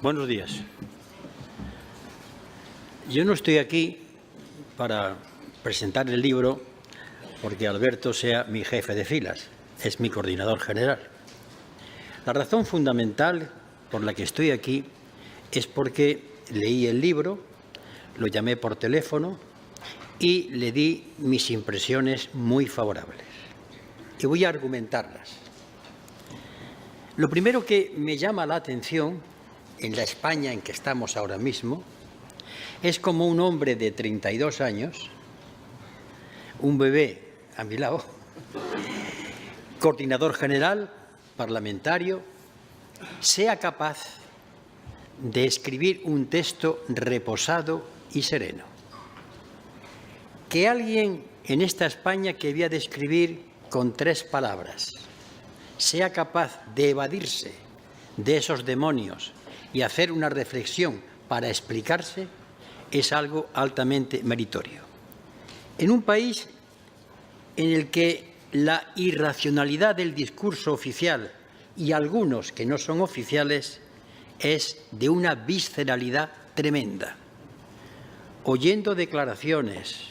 Buenos días. Yo no estoy aquí para presentar el libro porque Alberto sea mi jefe de filas, es mi coordinador general. La razón fundamental por la que estoy aquí es porque leí el libro, lo llamé por teléfono y le di mis impresiones muy favorables. Y voy a argumentarlas. Lo primero que me llama la atención en la España en que estamos ahora mismo es como un hombre de 32 años, un bebé a mi lado, coordinador general, parlamentario, sea capaz de escribir un texto reposado y sereno. Que alguien en esta España que había de escribir con 3 palabras sea capaz de evadirse de esos demonios y hacer una reflexión para explicarse es algo altamente meritorio. En un país en el que la irracionalidad del discurso oficial y algunos que no son oficiales es de una visceralidad tremenda. Oyendo declaraciones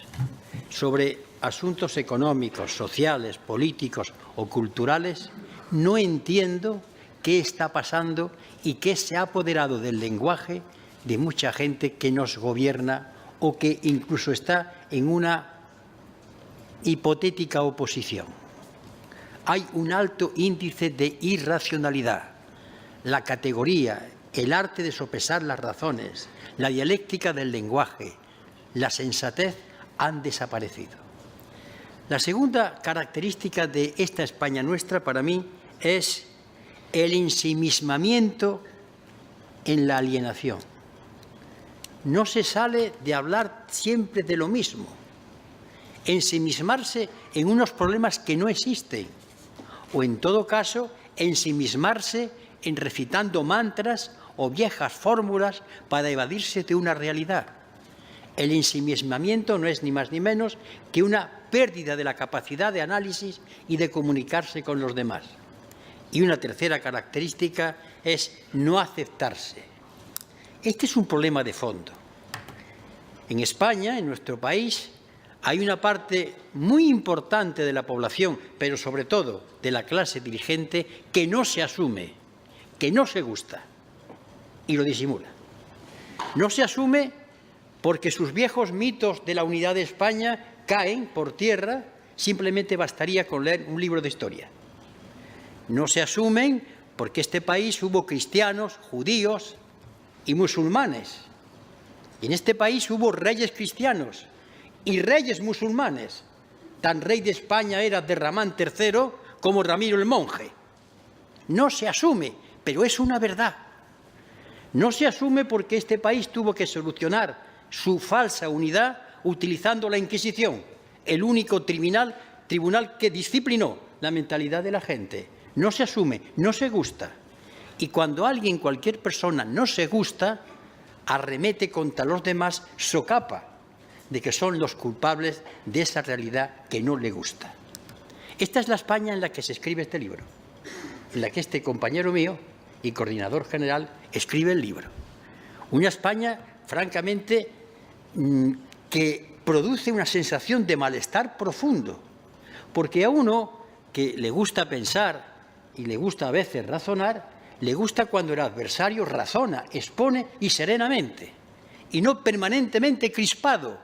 sobre asuntos económicos, sociales, políticos o culturales, no entiendo qué está pasando y qué se ha apoderado del lenguaje de mucha gente que nos gobierna o que incluso está en una hipotética oposición. Hay un alto índice de irracionalidad. La categoría, el arte de sopesar las razones, la dialéctica del lenguaje, la sensatez han desaparecido. La segunda característica de esta España nuestra, para mí, es el ensimismamiento en la alienación. No se sale de hablar siempre de lo mismo. Ensimismarse en unos problemas que no existen. O, en todo caso, ensimismarse en recitando mantras o viejas fórmulas para evadirse de una realidad. El ensimismamiento no es ni más ni menos que una pérdida de la capacidad de análisis y de comunicarse con los demás. Y una tercera característica es no aceptarse. Este es un problema de fondo. En España, en nuestro país, hay una parte muy importante de la población, pero sobre todo de la clase dirigente, que no se asume, que no se gusta y lo disimula. No se asume porque sus viejos mitos de la unidad de España caen por tierra, simplemente bastaría con leer un libro de historia. No se asumen porque en este país hubo cristianos, judíos y musulmanes. Y en este país hubo reyes cristianos y reyes musulmanes. Tan rey de España era Abderramán III como Ramiro el Monje. No se asume, pero es una verdad. No se asume porque este país tuvo que solucionar su falsa unidad utilizando la Inquisición, el único tribunal que disciplinó la mentalidad de la gente. No se asume, no se gusta. Y cuando alguien, cualquier persona, no se gusta, arremete contra los demás, socapa de que son los culpables de esa realidad que no le gusta. Esta es la España en la que se escribe este libro, en la que este compañero mío y coordinador general escribe el libro. Una España, francamente, que produce una sensación de malestar profundo, porque a uno que le gusta pensar y le gusta a veces razonar, le gusta cuando el adversario razona, expone y serenamente, y no permanentemente crispado,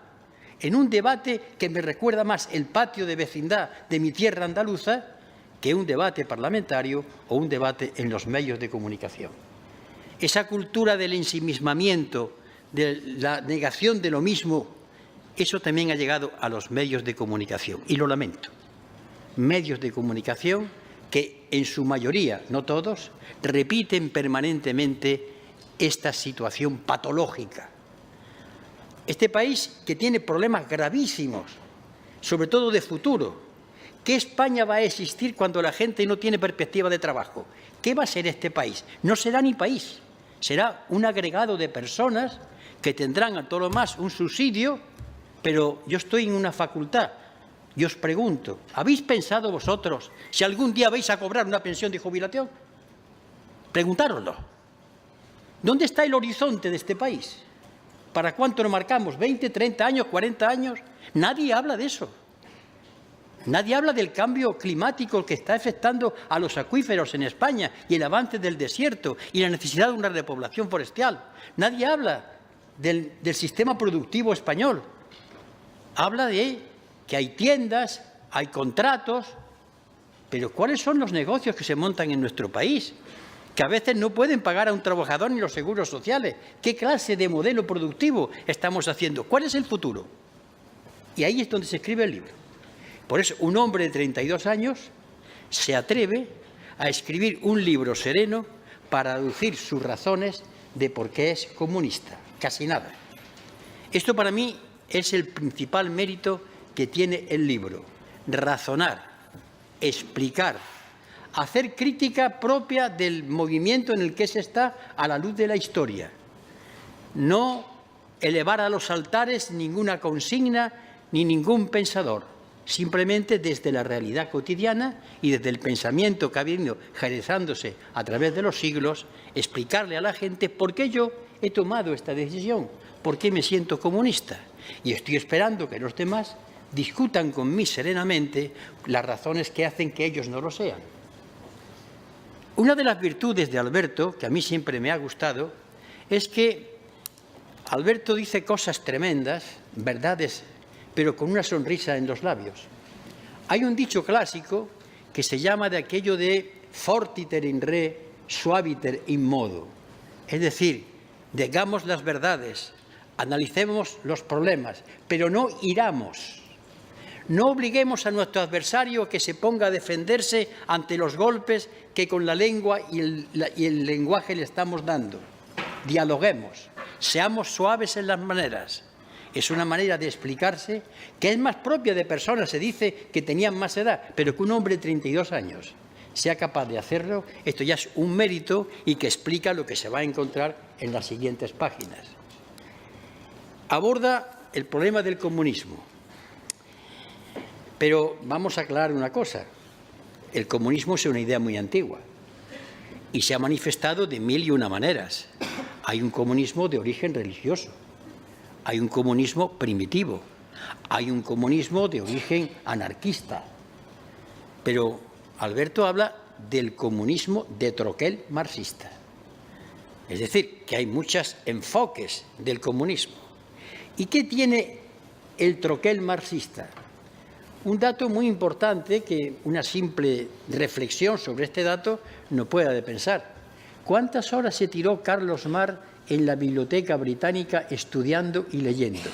en un debate que me recuerda más el patio de vecindad de mi tierra andaluza que un debate parlamentario o un debate en los medios de comunicación. Esa cultura del ensimismamiento, de la negación de lo mismo, eso también ha llegado a los medios de comunicación, y lo lamento. Medios de comunicación que, en su mayoría, no todos, repiten permanentemente esta situación patológica. Este país que tiene problemas gravísimos, sobre todo de futuro. ¿Qué España va a existir cuando la gente no tiene perspectiva de trabajo? ¿Qué va a ser este país? No será ni país, será un agregado de personas que tendrán a todo lo más un subsidio, pero yo estoy en una facultad. Y os pregunto, ¿habéis pensado vosotros si algún día vais a cobrar una pensión de jubilación? Preguntároslo. ¿Dónde está el horizonte de este país? ¿Para cuánto nos marcamos? ¿20, 30 años, 40 años? Nadie habla de eso. Nadie habla del cambio climático que está afectando a los acuíferos en España y el avance del desierto y la necesidad de una repoblación forestal. Nadie habla del sistema productivo español. Habla de que hay tiendas, hay contratos, pero ¿cuáles son los negocios que se montan en nuestro país? Que a veces no pueden pagar a un trabajador ni los seguros sociales. ¿Qué clase de modelo productivo estamos haciendo? ¿Cuál es el futuro? Y ahí es donde se escribe el libro. Por eso, un hombre de 32 años se atreve a escribir un libro sereno para deducir sus razones de por qué es comunista. Casi nada. Esto para mí es el principal mérito que tiene el libro. Razonar, explicar, hacer crítica propia del movimiento en el que se está a la luz de la historia. No elevar a los altares ninguna consigna ni ningún pensador. Simplemente desde la realidad cotidiana y desde el pensamiento que ha venido generándose a través de los siglos, explicarle a la gente por qué yo he tomado esta decisión, por qué me siento comunista. Y estoy esperando que los demás discutan conmigo serenamente las razones que hacen que ellos no lo sean. Una de las virtudes de Alberto, que a mí siempre me ha gustado, es que Alberto dice cosas tremendas, verdades, pero con una sonrisa en los labios. Hay un dicho clásico que se llama de aquello de fortiter in re, suaviter in modo. Es decir, digamos las verdades, analicemos los problemas, pero no iramos. No obliguemos a nuestro adversario a que se ponga a defenderse ante los golpes que con la lengua y el lenguaje le estamos dando. Dialoguemos, seamos suaves en las maneras. Es una manera de explicarse que es más propia de personas, se dice, que tenían más edad, pero que un hombre de 32 años sea capaz de hacerlo, esto ya es un mérito y que explica lo que se va a encontrar en las siguientes páginas. Aborda el problema del comunismo. Pero vamos a aclarar una cosa. El comunismo es una idea muy antigua y se ha manifestado de mil y una maneras. Hay un comunismo de origen religioso. Hay un comunismo primitivo, hay un comunismo de origen anarquista. Pero Alberto habla del comunismo de troquel marxista. Es decir, que hay muchos enfoques del comunismo. ¿Y qué tiene el troquel marxista? Un dato muy importante que una simple reflexión sobre este dato no puede de pensar. ¿Cuántas horas se tiró Carlos Marx en la Biblioteca Británica estudiando y leyendo?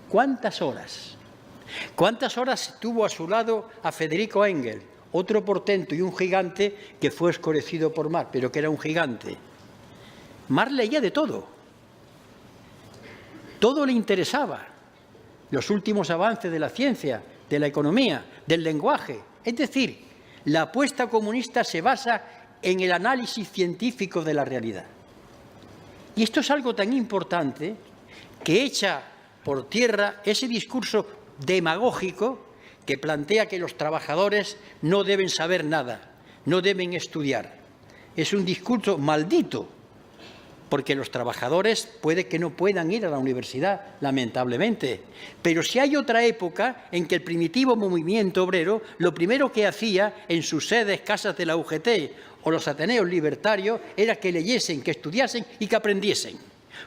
¿Cuántas horas? ¿Cuántas horas tuvo a su lado a Federico Engels, otro portento y un gigante que fue escurecido por Marx, pero que era un gigante? Marx leía de todo. Todo le interesaba. Los últimos avances de la ciencia, de la economía, del lenguaje. Es decir, la apuesta comunista se basa en el análisis científico de la realidad. Y esto es algo tan importante que echa por tierra ese discurso demagógico que plantea que los trabajadores no deben saber nada, no deben estudiar. Es un discurso maldito, porque los trabajadores puede que no puedan ir a la universidad, lamentablemente. Pero si hay otra época en que el primitivo movimiento obrero lo primero que hacía en sus sedes, casas de la UGT o los ateneos libertarios, era que leyesen, que estudiasen y que aprendiesen.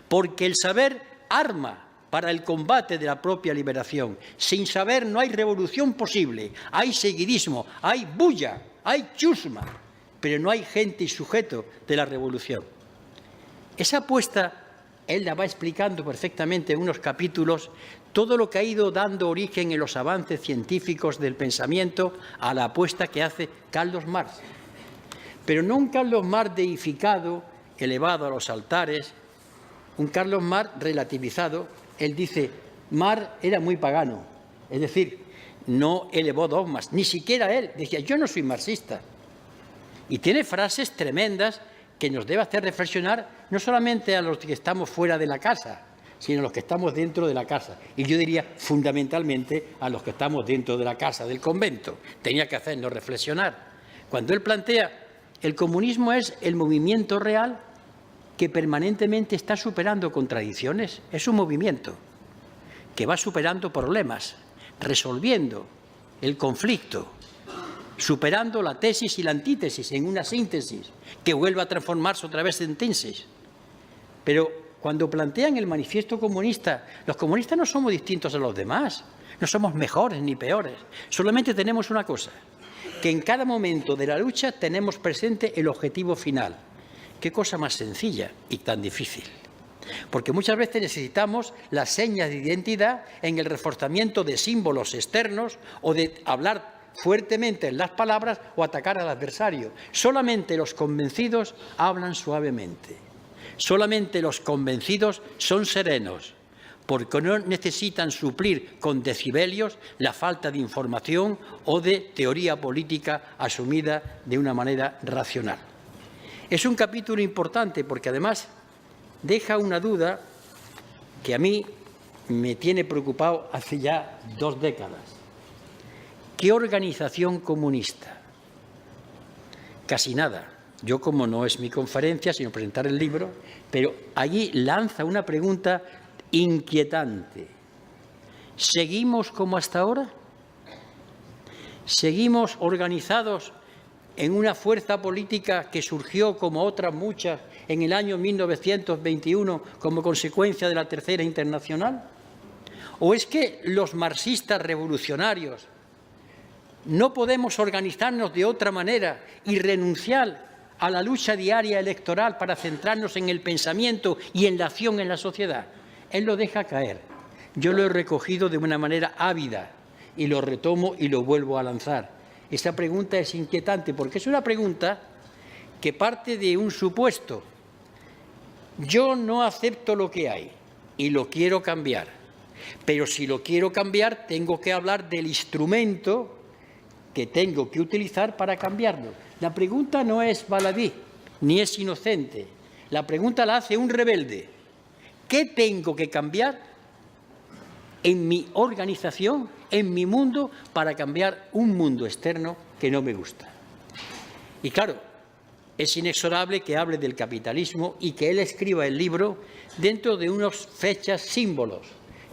Porque el saber arma para el combate de la propia liberación. Sin saber no hay revolución posible, hay seguidismo, hay bulla, hay chusma, pero no hay gente y sujeto de la revolución. Esa apuesta, él la va explicando perfectamente en unos capítulos, todo lo que ha ido dando origen en los avances científicos del pensamiento a la apuesta que hace Carlos Marx. Pero no un Carlos Marx deificado, elevado a los altares, un Carlos Marx relativizado. Él dice, Marx era muy pagano, es decir, no elevó dogmas, ni siquiera él. Decía, yo no soy marxista. Y tiene frases tremendas que nos debe hacer reflexionar no solamente a los que estamos fuera de la casa, sino a los que estamos dentro de la casa. Y yo diría fundamentalmente a los que estamos dentro de la casa, del convento. Tenía que hacernos reflexionar. Cuando él plantea El comunismo es el movimiento real que permanentemente está superando contradicciones. Es un movimiento que va superando problemas, resolviendo el conflicto, superando la tesis y la antítesis en una síntesis que vuelve a transformarse otra vez en tesis. Pero cuando plantean el manifiesto comunista, los comunistas no somos distintos a los demás, no somos mejores ni peores, solamente tenemos una cosa, que en cada momento de la lucha tenemos presente el objetivo final. Qué cosa más sencilla y tan difícil. Porque muchas veces necesitamos las señas de identidad en el reforzamiento de símbolos externos o de hablar fuertemente en las palabras o atacar al adversario. Solamente los convencidos hablan suavemente. Solamente los convencidos son serenos, porque no necesitan suplir con decibelios la falta de información o de teoría política asumida de una manera racional. Es un capítulo importante porque además deja una duda que a mí me tiene preocupado hace ya 2 décadas. ¿Qué organización comunista? Casi nada. Yo, como no es mi conferencia, sino presentar el libro, pero allí lanza una pregunta inquietante. ¿Seguimos como hasta ahora? ¿Seguimos organizados en una fuerza política que surgió, como otras muchas, en el año 1921 como consecuencia de la Tercera Internacional? ¿O es que los marxistas revolucionarios no podemos organizarnos de otra manera y renunciar a la lucha diaria electoral para centrarnos en el pensamiento y en la acción en la sociedad? Él lo deja caer. Yo lo he recogido de una manera ávida y lo retomo y lo vuelvo a lanzar. Esa pregunta es inquietante porque es una pregunta que parte de un supuesto. Yo no acepto lo que hay y lo quiero cambiar. Pero si lo quiero cambiar, tengo que hablar del instrumento que tengo que utilizar para cambiarlo. La pregunta no es baladí, ni es inocente. La pregunta la hace un rebelde. ¿Qué tengo que cambiar en mi organización, en mi mundo, para cambiar un mundo externo que no me gusta? Y claro, es inexorable que hable del capitalismo y que él escriba el libro dentro de unas fechas símbolos.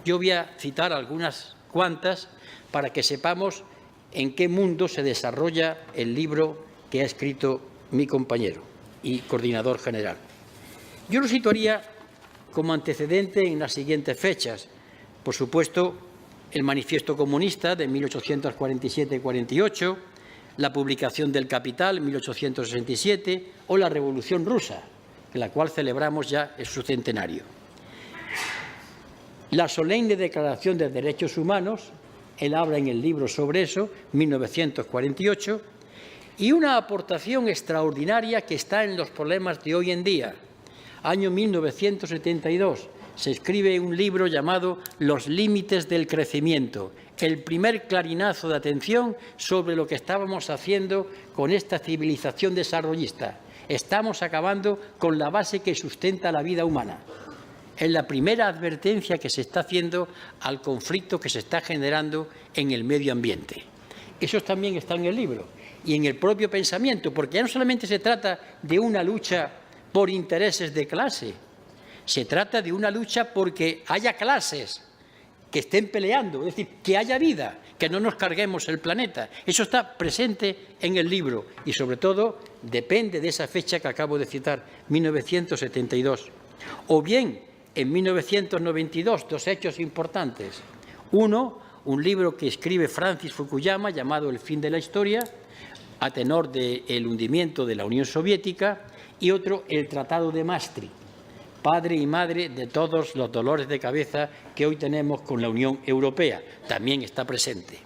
Yo voy a citar algunas cuantas para que sepamos en qué mundo se desarrolla el libro que ha escrito mi compañero y coordinador general. Yo lo situaría como antecedente en las siguientes fechas. Por supuesto, el Manifiesto Comunista de 1847-48, la publicación del Capital en 1867 o la Revolución Rusa, en la cual celebramos ya su centenario. La solemne Declaración de Derechos Humanos, él habla en el libro sobre eso, 1948, y una aportación extraordinaria que está en los problemas de hoy en día. Año 1972, se escribe un libro llamado Los límites del crecimiento, el primer clarinazo de atención sobre lo que estábamos haciendo con esta civilización desarrollista. Estamos acabando con la base que sustenta la vida humana. Es la primera advertencia que se está haciendo al conflicto que se está generando en el medio ambiente. Eso también está en el libro y en el propio pensamiento, porque ya no solamente se trata de una lucha por intereses de clase, se trata de una lucha porque haya clases que estén peleando, es decir, que haya vida, que no nos carguemos el planeta. Eso está presente en el libro y, sobre todo, depende de esa fecha que acabo de citar, 1972. O bien, en 1992, 2 hechos importantes. Uno, un libro que escribe Francis Fukuyama llamado El fin de la historia, a tenor del hundimiento de la Unión Soviética, y otro, el Tratado de Maastricht, padre y madre de todos los dolores de cabeza que hoy tenemos con la Unión Europea. También está presente.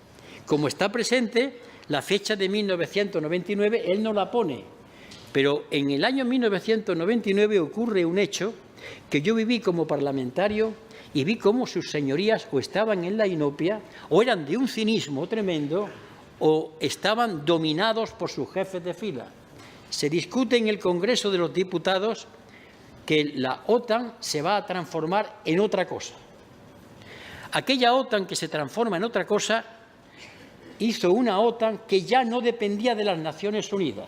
Como está presente, la fecha de 1999, él no la pone, pero en el año 1999 ocurre un hecho que yo viví como parlamentario y vi cómo sus señorías o estaban en la inopia o eran de un cinismo tremendo o estaban dominados por sus jefes de fila. Se discute en el Congreso de los Diputados que la OTAN se va a transformar en otra cosa. Aquella OTAN que se transforma en otra cosa hizo una OTAN que ya no dependía de las Naciones Unidas.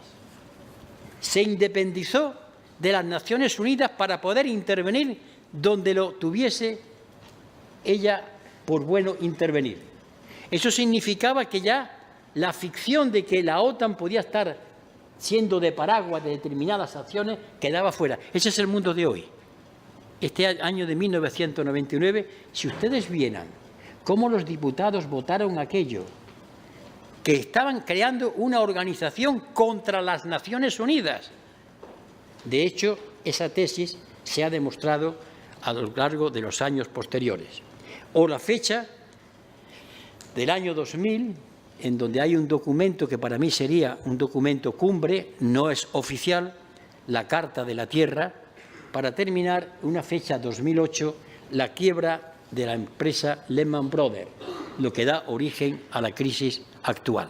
se independizó de las Naciones Unidas para poder intervenir donde lo tuviese ella por bueno intervenir. Eso significaba que ya la ficción de que la OTAN podía estar siendo de paraguas de determinadas acciones quedaba fuera. Ese es el mundo de hoy. Este año de 1999, si ustedes vieran cómo los diputados votaron aquello, que estaban creando una organización contra las Naciones Unidas. De hecho, esa tesis se ha demostrado a lo largo de los años posteriores. O la fecha del año 2000, en donde hay un documento que para mí sería un documento cumbre, no es oficial, la Carta de la Tierra, para terminar, una fecha 2008, la quiebra de la empresa Lehman Brothers, lo que da origen a la crisis actual.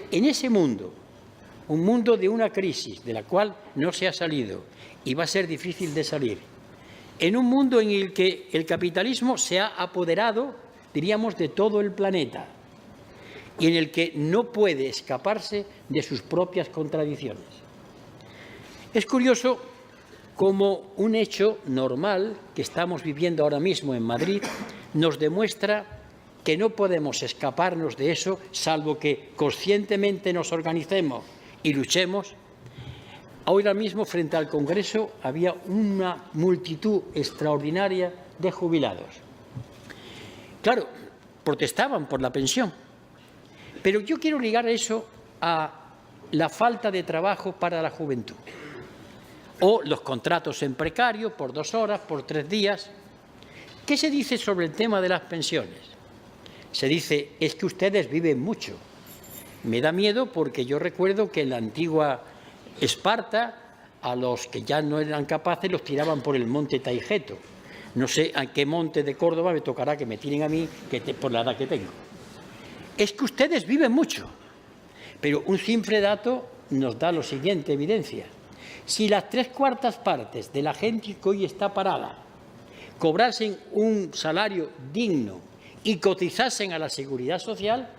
En ese mundo, un mundo de una crisis de la cual no se ha salido y va a ser difícil de salir, en un mundo en el que el capitalismo se ha apoderado, diríamos, de todo el planeta y en el que no puede escaparse de sus propias contradicciones. Es curioso cómo un hecho normal que estamos viviendo ahora mismo en Madrid nos demuestra que no podemos escaparnos de eso, salvo que conscientemente nos organicemos y luchemos. Ahora mismo, frente al Congreso, había una multitud extraordinaria de jubilados. Claro, protestaban por la pensión, pero yo quiero ligar eso a la falta de trabajo para la juventud, o los contratos en precario por 2 horas, por 3 días. ¿Qué se dice sobre el tema de las pensiones? Se dice, es que ustedes viven mucho. Me da miedo porque yo recuerdo que en la antigua Esparta a los que ya no eran capaces los tiraban por el monte Taigeto. No sé a qué monte de Córdoba me tocará que me tiren a mí por la edad que tengo. Es que ustedes viven mucho. Pero un simple dato nos da la siguiente evidencia. Si las 3/4 partes de la gente que hoy está parada cobrasen un salario digno y cotizasen a la Seguridad Social,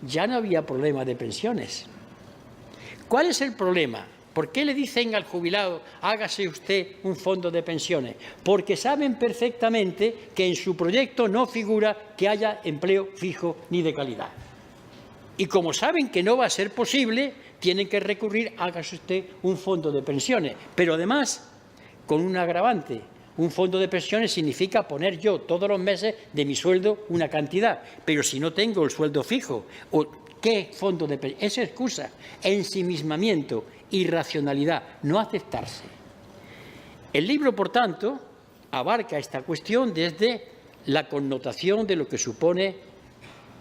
ya no había problema de pensiones. ¿Cuál es el problema? ¿Por qué le dicen al jubilado, hágase usted un fondo de pensiones? Porque saben perfectamente que en su proyecto no figura que haya empleo fijo ni de calidad. Y como saben que no va a ser posible, tienen que recurrir, hágase usted un fondo de pensiones. Pero además, con un agravante. Un fondo de pensiones significa poner yo todos los meses de mi sueldo una cantidad, pero si no tengo el sueldo fijo, ¿qué fondo de pensiones? Es excusa, ensimismamiento, irracionalidad, no aceptarse. El libro, por tanto, abarca esta cuestión desde la connotación de lo que supone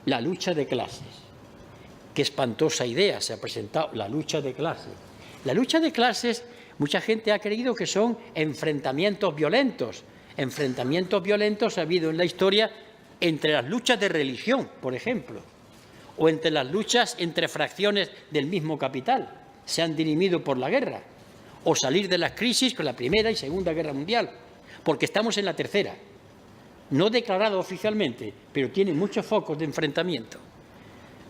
la lucha de clases. Qué espantosa idea se ha presentado, la lucha de clases. La lucha de clases, mucha gente ha creído que son enfrentamientos violentos. Enfrentamientos violentos ha habido en la historia entre las luchas de religión, por ejemplo, o entre las luchas entre fracciones del mismo capital. Se han dirimido por la guerra, o salir de las crisis con la Primera y Segunda Guerra Mundial, porque estamos en la tercera. No declarado oficialmente, pero tiene muchos focos de enfrentamiento.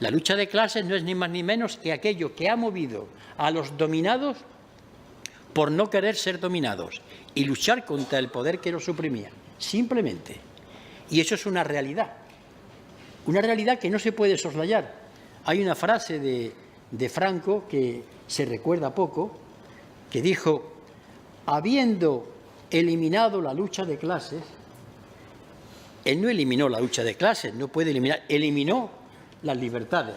La lucha de clases no es ni más ni menos que aquello que ha movido a los dominados por no querer ser dominados y luchar contra el poder que los suprimía, simplemente. Y eso es una realidad que no se puede soslayar. Hay una frase de Franco que se recuerda poco, que dijo, habiendo eliminado la lucha de clases, él no eliminó la lucha de clases, no puede eliminar, eliminó las libertades,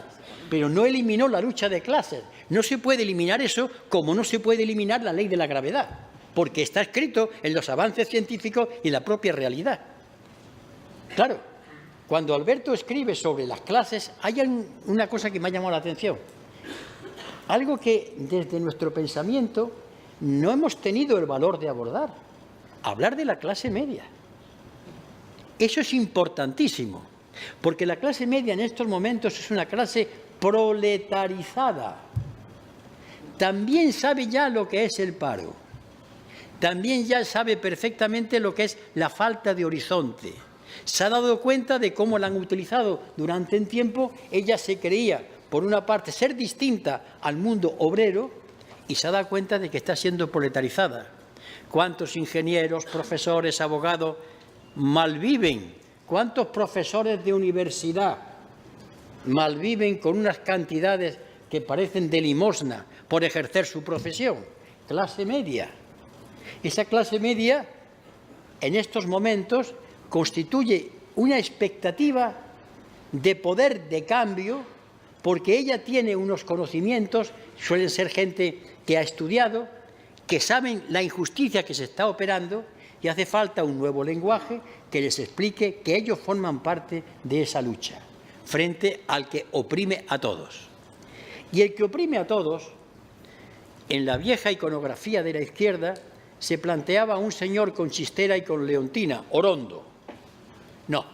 pero no eliminó la lucha de clases. No se puede eliminar eso como no se puede eliminar la ley de la gravedad, porque está escrito en los avances científicos y la propia realidad. Claro, cuando Alberto escribe sobre las clases, hay una cosa que me ha llamado la atención. Algo que desde nuestro pensamiento no hemos tenido el valor de abordar. Hablar de la clase media. Eso es importantísimo, porque la clase media en estos momentos es una clase proletarizada. También sabe ya lo que es el paro. También ya sabe perfectamente lo que es la falta de horizonte. Se ha dado cuenta de cómo la han utilizado durante un tiempo. Ella se creía, por una parte, ser distinta al mundo obrero y se ha dado cuenta de que está siendo proletarizada. ¿Cuántos ingenieros, profesores, abogados malviven? ¿Cuántos profesores de universidad malviven con unas cantidades que parecen de limosna por ejercer su profesión? Clase media. Esa clase media, en estos momentos, constituye una expectativa de poder de cambio, porque ella tiene unos conocimientos, suelen ser gente que ha estudiado, que saben la injusticia que se está operando, y hace falta un nuevo lenguaje que les explique que ellos forman parte de esa lucha frente al que oprime a todos. Y el que oprime a todos, en la vieja iconografía de la izquierda, se planteaba un señor con chistera y con leontina, Orondo. No,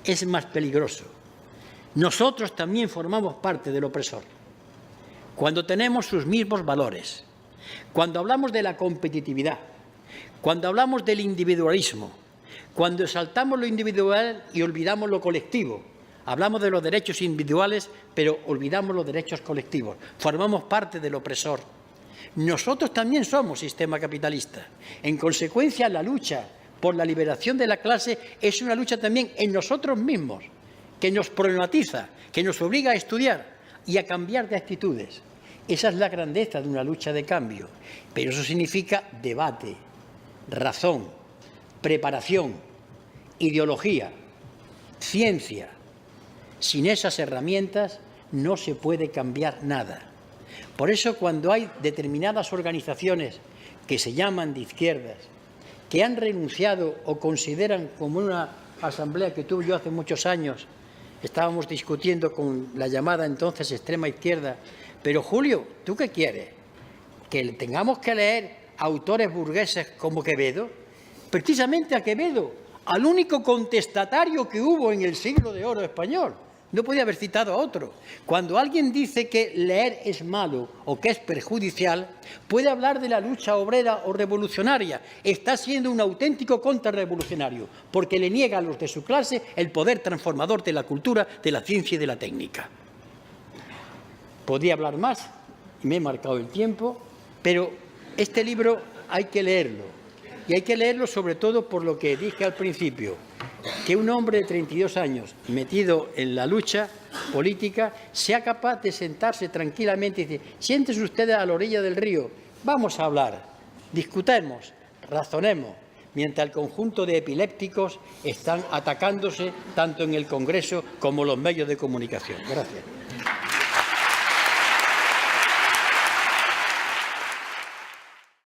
es más peligroso. Nosotros también formamos parte del opresor. Cuando tenemos sus mismos valores, cuando hablamos de la competitividad, cuando hablamos del individualismo, cuando exaltamos lo individual y olvidamos lo colectivo, hablamos de los derechos individuales, pero olvidamos los derechos colectivos, formamos parte del opresor. Nosotros también somos sistema capitalista. En consecuencia, la lucha por la liberación de la clase es una lucha también en nosotros mismos, que nos problematiza, que nos obliga a estudiar y a cambiar de actitudes. Esa es la grandeza de una lucha de cambio, pero eso significa debate, razón, preparación, ideología, ciencia. Sin esas herramientas no se puede cambiar nada. Por eso, cuando hay determinadas organizaciones que se llaman de izquierdas, que han renunciado o consideran, como una asamblea que tuve yo hace muchos años, estábamos discutiendo con la llamada entonces extrema izquierda, pero Julio, ¿tú qué quieres? ¿Que tengamos que leer autores burgueses como Quevedo? Precisamente a Quevedo, al único contestatario que hubo en el siglo de oro español. No podía haber citado a otro. Cuando alguien dice que leer es malo o que es perjudicial, puede hablar de la lucha obrera o revolucionaria. Está siendo un auténtico contrarrevolucionario, porque le niega a los de su clase el poder transformador de la cultura, de la ciencia y de la técnica. Podría hablar más, y me he marcado el tiempo, pero este libro hay que leerlo. Y hay que leerlo sobre todo por lo que dije al principio, que un hombre de 32 años metido en la lucha política sea capaz de sentarse tranquilamente y decir: siéntese ustedes a la orilla del río, vamos a hablar, discutamos, razonemos, mientras el conjunto de epilépticos están atacándose tanto en el Congreso como en los medios de comunicación. Gracias.